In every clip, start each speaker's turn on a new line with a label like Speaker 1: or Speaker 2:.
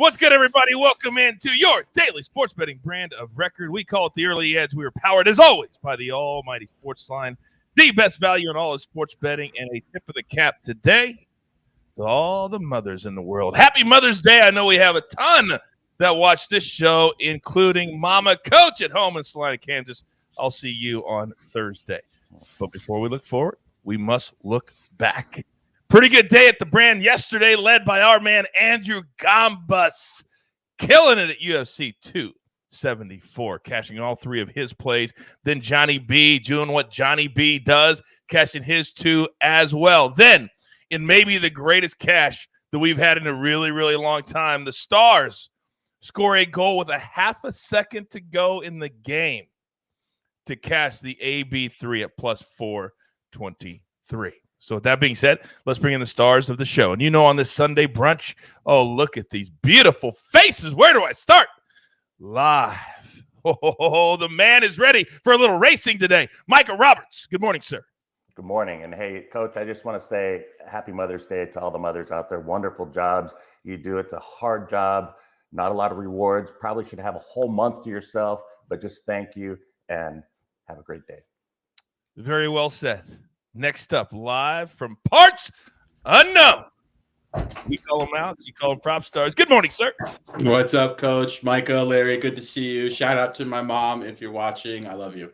Speaker 1: What's good, everybody? Welcome into your daily sports betting brand of record. We call it the Early Edge. We are powered, as always, by the almighty SportsLine, the best value in all of sports betting, and a tip of the cap today to all the mothers in the world. Happy Mother's Day. I know we have a ton that watch this show, including Mama Coach at home in Salina, Kansas. I'll see you on Thursday. But before we look forward, we must look back. Pretty good day at the brand yesterday, led by our man Andrew Gambus, killing it at UFC 274, cashing all three of his plays. Then Johnny B doing what Johnny B does, cashing his two as well. Then, in maybe the greatest cash that we've had in a really, really long time, the Stars score a goal with a half a second to go in the game to cash the AB3 at plus 423. So with that being said, let's bring in the stars of the show. And you know, on this Sunday brunch, oh, look at these beautiful faces. Where do I start? Live. Oh, the man is ready for a little racing today. Micah Roberts. Good morning, sir.
Speaker 2: Good morning. And hey, Coach, I just want to say happy Mother's Day to all the mothers out there. Wonderful jobs you do. It's a hard job, not a lot of rewards. Probably should have a whole month to yourself, but just thank you and have a great day.
Speaker 1: Very well said. Next up, live from parts unknown. We call them outs. You call them prop stars. Good morning, sir.
Speaker 3: What's up, Coach? Micah, Larry, good to see you. Shout out to my mom if you're watching. I love you.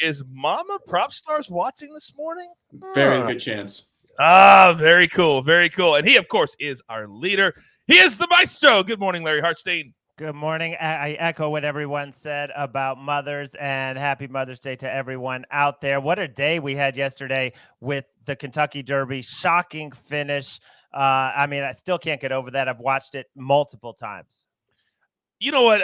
Speaker 1: Is Mama Prop Stars watching this morning?
Speaker 3: Very good chance.
Speaker 1: Very cool. Very cool. And he, of course, is our leader. He is the maestro. Good morning, Larry Hartstein.
Speaker 4: Good morning. I echo what everyone said about mothers, and happy Mother's Day to everyone out there. What a day we had yesterday with the Kentucky Derby. Shocking finish. I still can't get over that. I've watched it multiple times.
Speaker 1: You know what?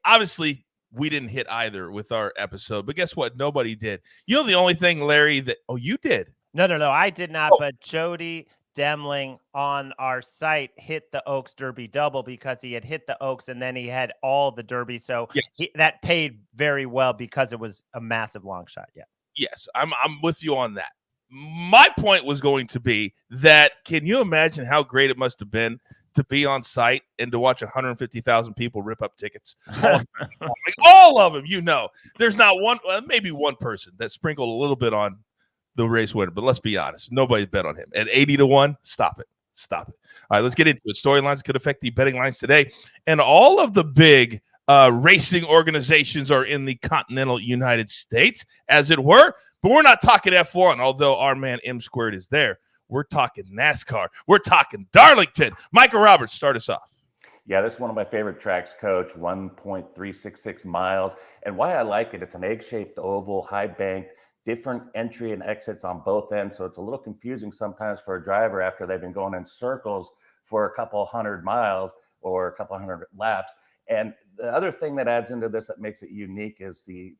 Speaker 1: Obviously, we didn't hit either with our episode, but guess what? Nobody did. You know the only thing, Larry, that – oh, you did?
Speaker 4: No, I did not, but Jody Demling on our site hit the Oaks Derby double because he had hit the Oaks and then he had all the Derby. So yes, that paid very well because it was a massive long shot. Yeah.
Speaker 1: Yes, I'm with you on that. My point was going to be that can you imagine how great it must have been to be on site and to watch 150,000 people rip up tickets? All of them, you know. There's not one, maybe one person that sprinkled a little bit on the race winner, but let's be honest, nobody bet on him at 80-1. Stop it. All right, let's get into it. Storylines could affect the betting lines today, and all of the big racing organizations are in the continental United States, as it were. But we're not talking F1, although our man M Squared is there. We're talking NASCAR. We're talking Darlington. Micah Roberts, start us off.
Speaker 2: Yeah, this is one of my favorite tracks, Coach. 1.366 miles, and why I like it, it's an egg-shaped oval, high banked. Different entry and exits on both ends. So it's a little confusing sometimes for a driver after they've been going in circles for a couple hundred miles or a couple hundred laps. And the other thing that adds into this that makes it unique is the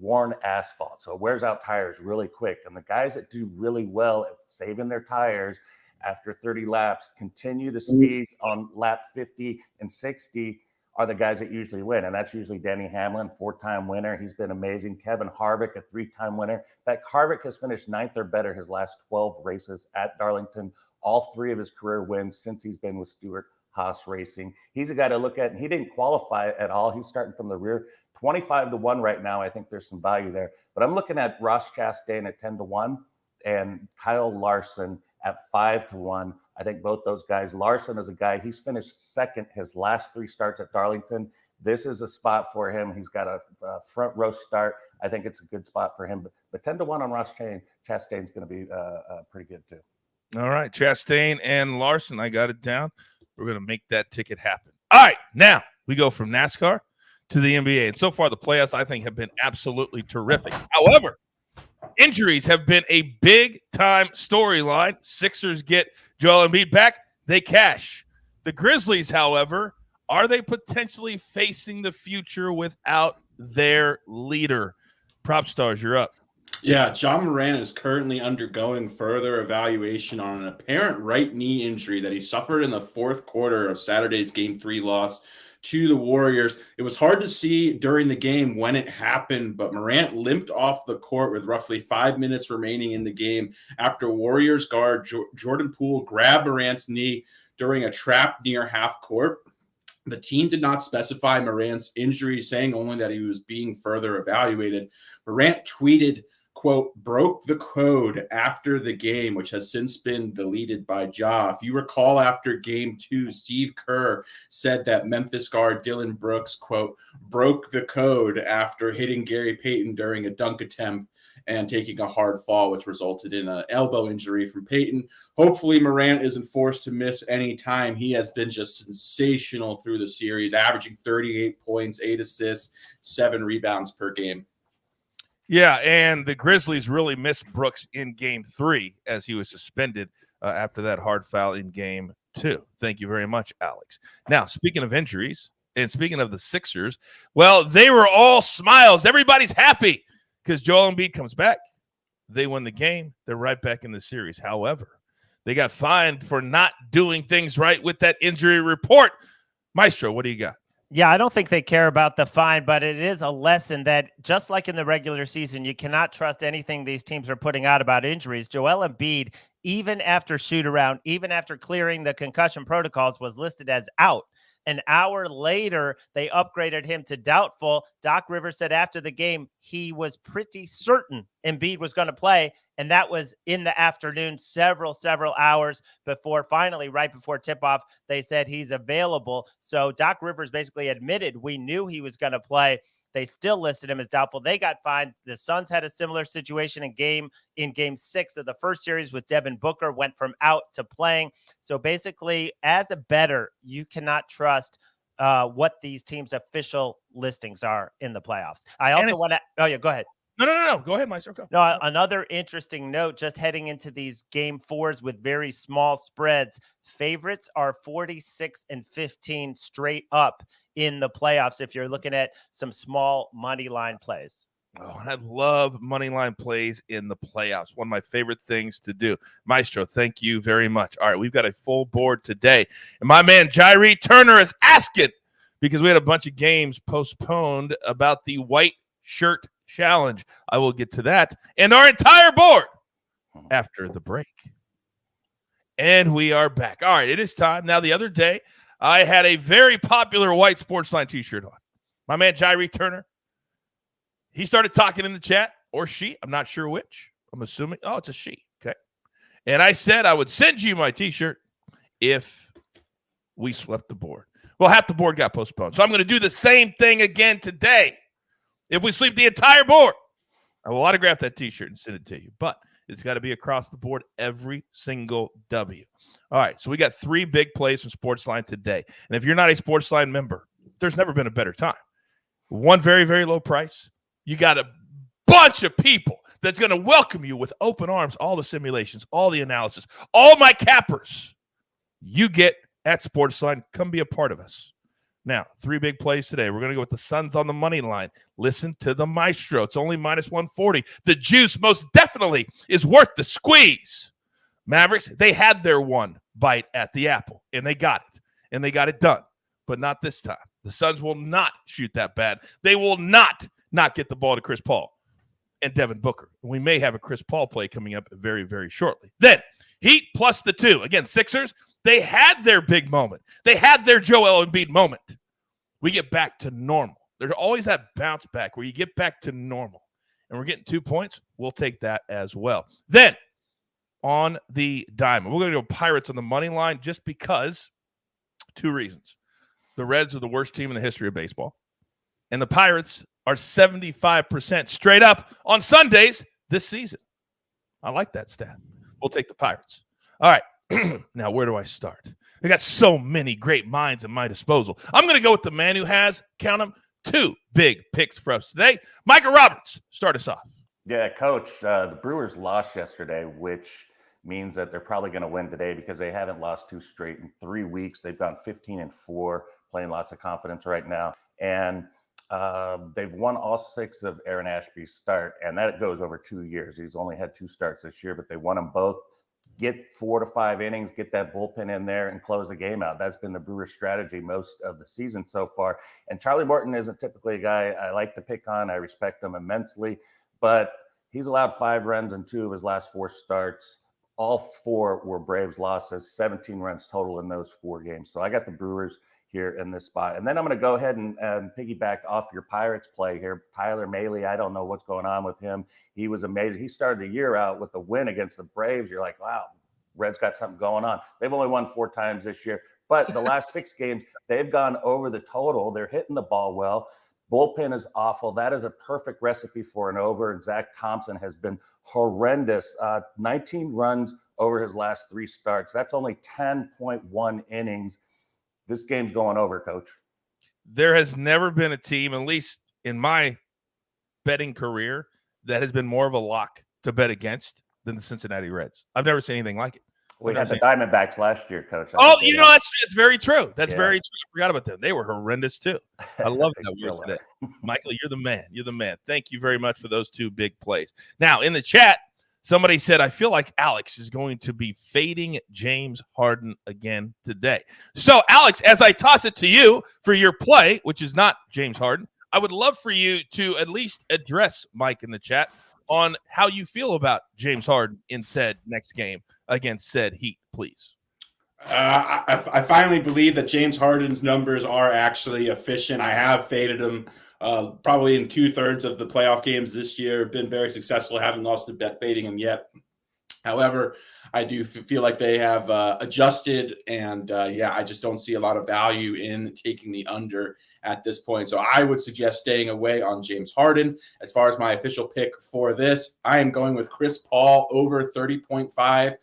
Speaker 2: worn asphalt. So it wears out tires really quick. And the guys that do really well at saving their tires after 30 laps continue the speeds on lap 50 and 60 are the guys that usually win. And that's usually Denny Hamlin, 4-time winner. He's been amazing. Kevin Harvick, a 3-time winner. In fact, Harvick has finished 9th or better his last 12 races at Darlington. All 3 of his career wins since he's been with Stewart Haas Racing. He's a guy to look at, and he didn't qualify at all. He's starting from the rear. 25-1 right now. I think there's some value there. But I'm looking at Ross Chastain at 10-1 and Kyle Larson at 5-1. I think both those guys. Larson is a guy, he's finished second his last 3 starts at Darlington. This is a spot for him. He's got a front row start. I think it's a good spot for him. But 10-1 on Ross Chastain's going to be pretty good too.
Speaker 1: All right, Chastain and Larson, I got it down. We're going to make that ticket happen. All right, now we go from NASCAR to the NBA. And so far, the playoffs, I think, have been absolutely terrific. However, injuries have been a big-time storyline. Sixers get Joel Embiid back. They cash. The Grizzlies, however, are they potentially facing the future without their leader? Prop stars, you're up.
Speaker 3: Yeah, John Moran is currently undergoing further evaluation on an apparent right knee injury that he suffered in the fourth quarter of Saturday's Game 3 loss to the Warriors. It was hard to see during the game when it happened, but Morant limped off the court with roughly 5 minutes remaining in the game after Warriors guard Jordan Poole grabbed Morant's knee during a trap near half court. The team did not specify Morant's injury, saying only that he was being further evaluated. Morant tweeted, quote, broke the code after the game, which has since been deleted by Ja. If you recall, after game 2, Steve Kerr said that Memphis guard Dylan Brooks, quote, broke the code after hitting Gary Payton during a dunk attempt and taking a hard fall, which resulted in an elbow injury from Payton. Hopefully Morant isn't forced to miss any time. He has been just sensational through the series, averaging 38 points, 8 assists, 7 rebounds per game.
Speaker 1: Yeah, and the Grizzlies really missed Brooks in game 3 as he was suspended after that hard foul in game 2. Thank you very much, Alex. Now, speaking of injuries and speaking of the Sixers, well, they were all smiles. Everybody's happy because Joel Embiid comes back. They win the game. They're right back in the series. However, they got fined for not doing things right with that injury report. Maestro, what do you got?
Speaker 4: Yeah, I don't think they care about the fine, but it is a lesson that just like in the regular season, you cannot trust anything these teams are putting out about injuries. Joel Embiid, even after shoot around, even after clearing the concussion protocols, was listed as out. An hour later, they upgraded him to doubtful. Doc Rivers said after the game, he was pretty certain Embiid was going to play. And that was in the afternoon, several hours before finally, right before tip-off, they said he's available. So Doc Rivers basically admitted we knew he was going to play. They still listed him as doubtful. They got fined. The Suns had a similar situation in game 6 of the first series with Devin Booker, went from out to playing. So basically, as a bettor, you cannot trust what these teams' official listings are in the playoffs. I also want to – oh, yeah, go ahead.
Speaker 1: No. Go ahead, Maestro. Go.
Speaker 4: No, another interesting note, just heading into these game 4s with very small spreads, favorites are 46 and 15 straight up in the playoffs if you're looking at some small money line plays.
Speaker 1: Oh, and I love money line plays in the playoffs. One of my favorite things to do. Maestro, thank you very much. All right, we've got a full board today. And my man Jairi Turner is asking, because we had a bunch of games postponed, about the white shirt challenge. I will get to that and our entire board after the break. And we are back. All right, it is time. Now, the other day, I had a very popular white SportsLine t-shirt on. My man Jairi Turner, he started talking in the chat, or she, I'm not sure which. I'm assuming, oh, it's a she. Okay. And I said I would send you my t-shirt if we swept the board. Well, half the board got postponed. So I'm going to do the same thing again today. If we sweep the entire board, I will autograph that t-shirt and send it to you. But it's got to be across the board, every single W. All right, so we got 3 big plays from SportsLine today. And if you're not a SportsLine member, there's never been a better time. One very, very low price. You got a bunch of people that's going to welcome you with open arms, all the simulations, all the analysis, all my cappers you get at SportsLine. Come be a part of us. Now, 3 big plays today. We're going to go with the Suns on the money line. Listen to the Maestro. It's only minus 140. The juice most definitely is worth the squeeze. Mavericks, they had their one bite at the apple, and they got it, and they got it done, but not this time. The Suns will not shoot that bad. They will not get the ball to Chris Paul and Devin Booker. We may have a Chris Paul play coming up very, very shortly. Then, Heat plus the 2. Again, Sixers, they had their big moment. They had their Joel Embiid moment. We get back to normal. There's always that bounce back where you get back to normal. And we're getting 2 points. We'll take that as well. Then, on the diamond, we're going to go Pirates on the money line just because 2 reasons. The Reds are the worst team in the history of baseball. And the Pirates are 75% straight up on Sundays this season. I like that stat. We'll take the Pirates. All right. Now, where do I start? I got so many great minds at my disposal. I'm going to go with the man who has, count them, 2 big picks for us today. Micah Roberts, start us off.
Speaker 2: Yeah, Coach, the Brewers lost yesterday, which means that they're probably going to win today because they haven't lost 2 straight in 3 weeks. They've gone 15-4, playing lots of confidence right now. And they've won all 6 of Aaron Ashby's start, and that goes over 2 years. He's only had 2 starts this year, but they won them both. Get 4 to 5 innings, get that bullpen in there, and close the game out. That's been the Brewers' strategy most of the season so far. And Charlie Morton isn't typically a guy I like to pick on. I respect him immensely, but he's allowed 5 runs in 2 of his last 4 starts. All 4 were Braves losses, 17 runs total in those 4 games. So I got the Brewers here in this spot. And then I'm going to go ahead and piggyback off your Pirates play here. Tyler Mahle, I don't know what's going on with him. He was amazing. He started the year out with the win against the Braves. You're like, wow, Reds got something going on. They've only won 4 times this year, but the last 6 games, they've gone over the total. They're hitting the ball well. Bullpen is awful. That is a perfect recipe for an over. And Zach Thompson has been horrendous. 19 runs over his last 3 starts. That's only 10.1 innings. This game's going over, Coach.
Speaker 1: There has never been a team, at least in my betting career, that has been more of a lock to bet against than the Cincinnati Reds. I've never seen anything like it.
Speaker 2: We had the Diamondbacks last year, Coach.
Speaker 1: That's very true. That's very true. I forgot about them. They were horrendous too. I love that word today. Michael, you're the man. You're the man. Thank you very much for those 2 big plays. Now, in the chat, somebody said, I feel like Alex is going to be fading James Harden again today. So, Alex, as I toss it to you for your play, which is not James Harden, I would love for you to at least address Mike in the chat on how you feel about James Harden in said next game against said Heat, please.
Speaker 3: I finally believe that James Harden's numbers are actually efficient. I have faded him probably in 2/3 of the playoff games this year. Been very successful. Haven't lost a bet fading him yet. However, I do feel like they have adjusted, and I just don't see a lot of value in taking the under at this point. So I would suggest staying away on James Harden. As far as my official pick for this, I am going with Chris Paul over 30.5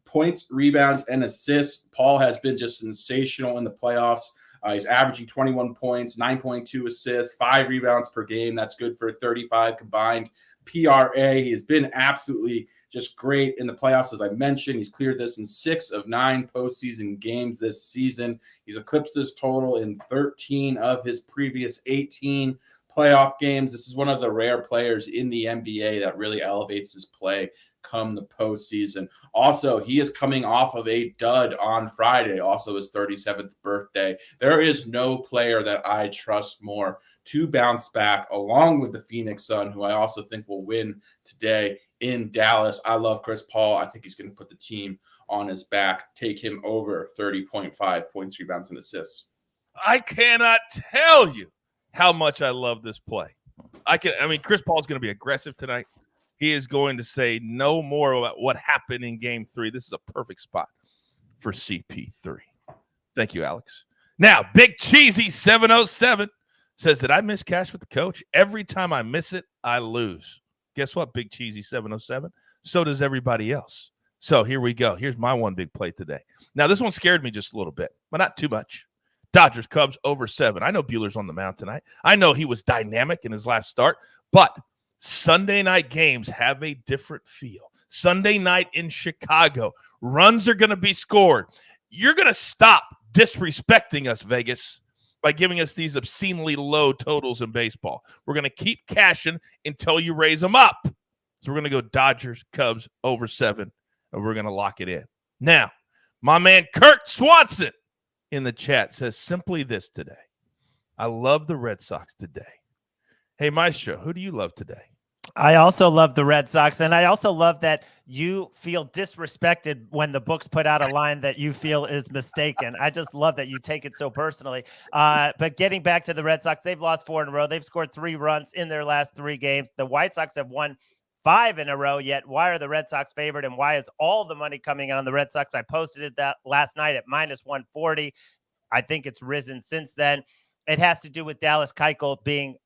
Speaker 3: points, rebounds, and assists. Paul has been just sensational in the playoffs. He's averaging 21 points, 9.2 assists, 5 rebounds per game. That's good for 35 combined PRA. He has been absolutely just great in the playoffs. As I mentioned, he's cleared this in 6 of 9 postseason games this season. He's eclipsed this total in 13 of his previous 18 playoff games. This is one of the rare players in the NBA that really elevates his play come the postseason. Also, he is coming off of a dud on Friday, also his 37th birthday. There is no player that I trust more to bounce back, along with the Phoenix Sun, who I also think will win today in Dallas. I love Chris Paul. I think he's going to put the team on his back, take him over 30.5 points, rebounds, and assists.
Speaker 1: I cannot tell you how much I love this play. Chris Paul's going to be aggressive tonight. He is going to say no more about what happened in game 3. This is a perfect spot for CP3. Thank you, Alex. Now, Big Cheesy 707 says that I miss cash with the coach. Every time I miss it, I lose. Guess what, Big Cheesy 707? So does everybody else. So here we go. Here's my one big play today. Now, this one scared me just a little bit, but not too much. Dodgers, Cubs over 7. I know Buehler's on the mound tonight. I know he was dynamic in his last start, but Sunday night games have a different feel. Sunday night in Chicago, runs are going to be scored. You're going to stop disrespecting us, Vegas, by giving us these obscenely low totals in baseball. We're going to keep cashing until you raise them up. So we're going to go Dodgers, Cubs over 7, and we're going to lock it in. Now, my man Kurt Swanson in the chat says simply this today. I love the Red Sox today. Hey, Maestro, who do you love today?
Speaker 4: I also love the Red Sox, and I also love that you feel disrespected when the books put out a line that you feel is mistaken. I just love that you take it so personally. But getting back to the Red Sox, they've lost 4 in a row. They've scored 3 runs in their last 3 games. The White Sox have won 5 in a row, yet why are the Red Sox favored, and why is all the money coming on the Red Sox? I posted it that last night at -140. I think it's risen since then. It has to do with Dallas Keuchel being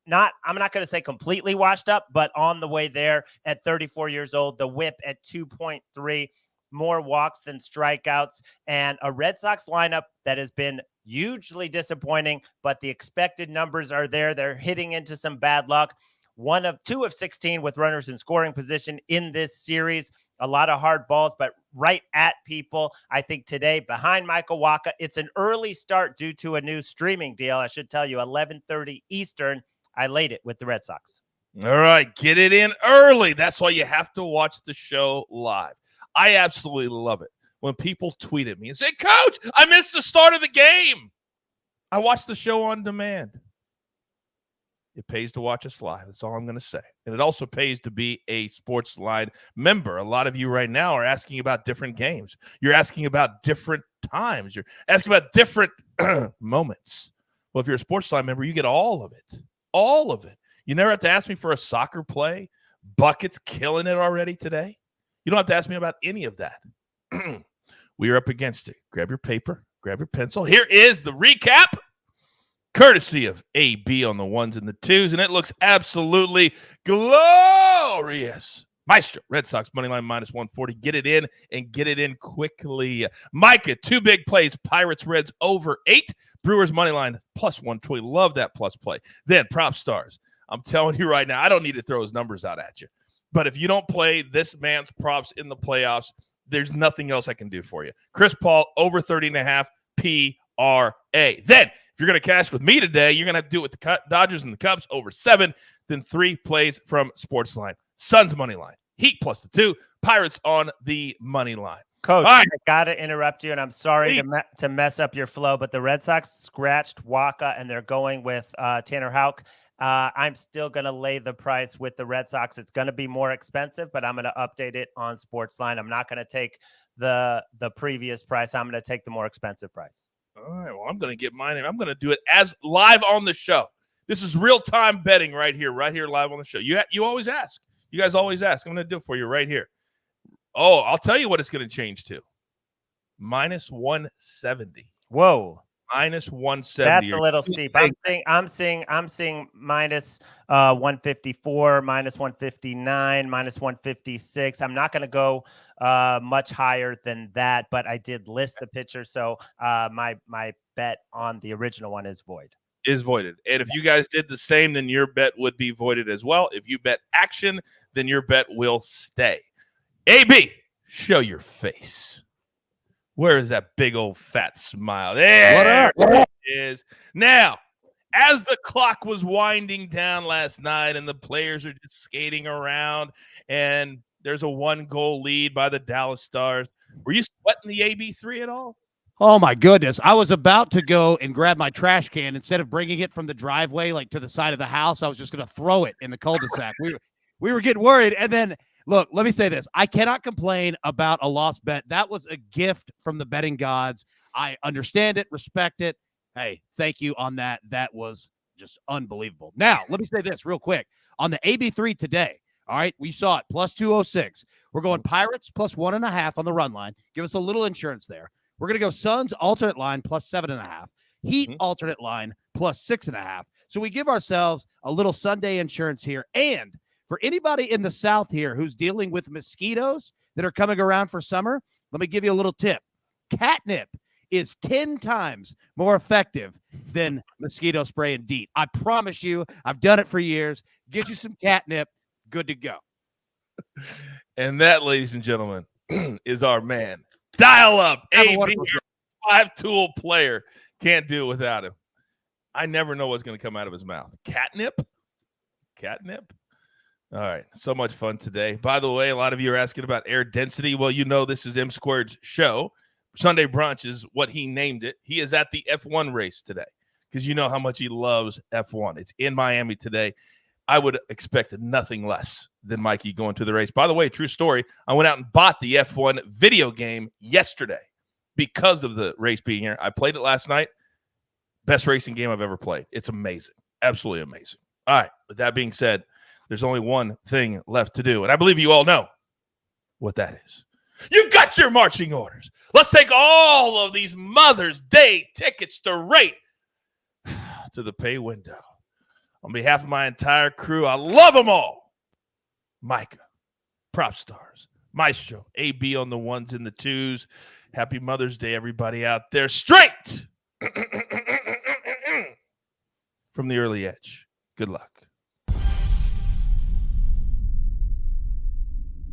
Speaker 4: I'm not going to say completely washed up, but on the way there at 34 years old, the whip at 2.3, more walks than strikeouts, and a Red Sox lineup that has been hugely disappointing, but the expected numbers are there. They're hitting into some bad luck. 2 of 16 with runners in scoring position in this series. A lot of hard balls, but right at people. I think today behind Michael Wacha, it's an early start due to a new streaming deal. I should tell you, 11:30 Eastern. I laid it with the Red Sox.
Speaker 1: All right, get it in early. That's why you have to watch the show live. I absolutely love it when people tweet at me and say, Coach, I missed the start of the game. I watch the show on demand. It pays to watch us live. That's all I'm going to say. And it also pays to be a SportsLine member. A lot of you right now are asking about different games. You're asking about different times. You're asking about different moments. Well, if you're a SportsLine member, you get all of it. All of it. You never have to ask me for a soccer play. Buckets killing it already today. You don't have to ask me about any of that. We are up against it. Grab your paper. Grab your pencil. Here is the recap, courtesy of AB on the ones and the twos, and it looks absolutely glorious. Maestro, Red Sox money line -140. Get it in and get it in quickly. Micah, 2 big plays. Pirates, Reds over 8. Brewers money line +120. Love that plus play. Then prop stars. I'm telling you right now, I don't need to throw his numbers out at you. But if you don't play this man's props in the playoffs, there's nothing else I can do for you. Chris Paul, over 30.5 PRA. Then, if you're going to cash with me today, you're going to have to do it with the Dodgers and the Cubs, over 7. Then 3 plays from SportsLine. Suns money line. Heat +2. Pirates on the money line.
Speaker 4: Coach,
Speaker 1: right.
Speaker 4: I got to interrupt you, and I'm sorry to mess up your flow, but the Red Sox scratched Waka, and they're going with Tanner Houck. I'm still going to lay the price with the Red Sox. It's going to be more expensive, but I'm going to update it on SportsLine. I'm not going to take the previous price. I'm going to take the more expensive price.
Speaker 1: All right, well, I'm going to get mine, and I'm going to do it as live on the show. This is real-time betting right here live on the show. You always ask. You guys always ask. I'm going to do it for you right here. Oh, I'll tell you what it's going to change to. -170.
Speaker 4: Whoa.
Speaker 1: -170.
Speaker 4: That's a little steep. I'm seeing -154, -159, -156. I'm not going to go much higher than that, but I did list the pitcher, so my bet on the original one is void.
Speaker 1: Is voided. And if you guys did the same, then your bet would be voided as well. If you bet action, then your bet will stay. AB, show your face. Where is that big old fat smile? There it is. Now, as the clock was winding down last night and the players are just skating around and there's a 1-goal lead by the Dallas Stars, were you sweating the AB3 at all?
Speaker 5: Oh, my goodness. I was about to go and grab my trash can. Instead of bringing it from the driveway, like to the side of the house, I was just going to throw it in the cul-de-sac. We were getting worried. And then, look, let me say this. I cannot complain about a lost bet. That was a gift from the betting gods. I understand it, respect it. Hey, thank you on that. That was just unbelievable. Now, let me say this real quick. On the AB3 today, all right, we saw it, +206. We're going Pirates +1.5 on the run line. Give us a little insurance there. We're going to go Suns alternate line +7.5. Heat alternate line +6.5. So we give ourselves a little Sunday insurance here. And for anybody in the South here who's dealing with mosquitoes that are coming around for summer, let me give you a little tip. Catnip is 10 times more effective than mosquito spray and DEET. I promise you, I've done it for years. Get you some catnip, good to go.
Speaker 1: And that, ladies and gentlemen, is our man. Dial up, AB, 5-tool player. Can't do it without him. I never know what's going to come out of his mouth. Catnip? Catnip? All right, so much fun today. By the way, a lot of you are asking about air density. Well, you know this is M Squared's show. Sunday Brunch is what he named it. He is at the F1 race today because you know how much he loves F1. It's in Miami today. I would expect nothing less than Mikey going to the race. By the way, true story, I went out and bought the F1 video game yesterday because of the race being here. I played it last night. Best racing game I've ever played. It's amazing. Absolutely amazing. All right, with that being said, there's only one thing left to do, and I believe you all know what that is. You got your marching orders. Let's take all of these Mother's Day tickets to rate to the pay window. On behalf of my entire crew, I love them all. Micah, Prop Stars, Maestro, AB on the ones and the twos. Happy Mother's Day, everybody out there. Straight from the early edge. Good luck.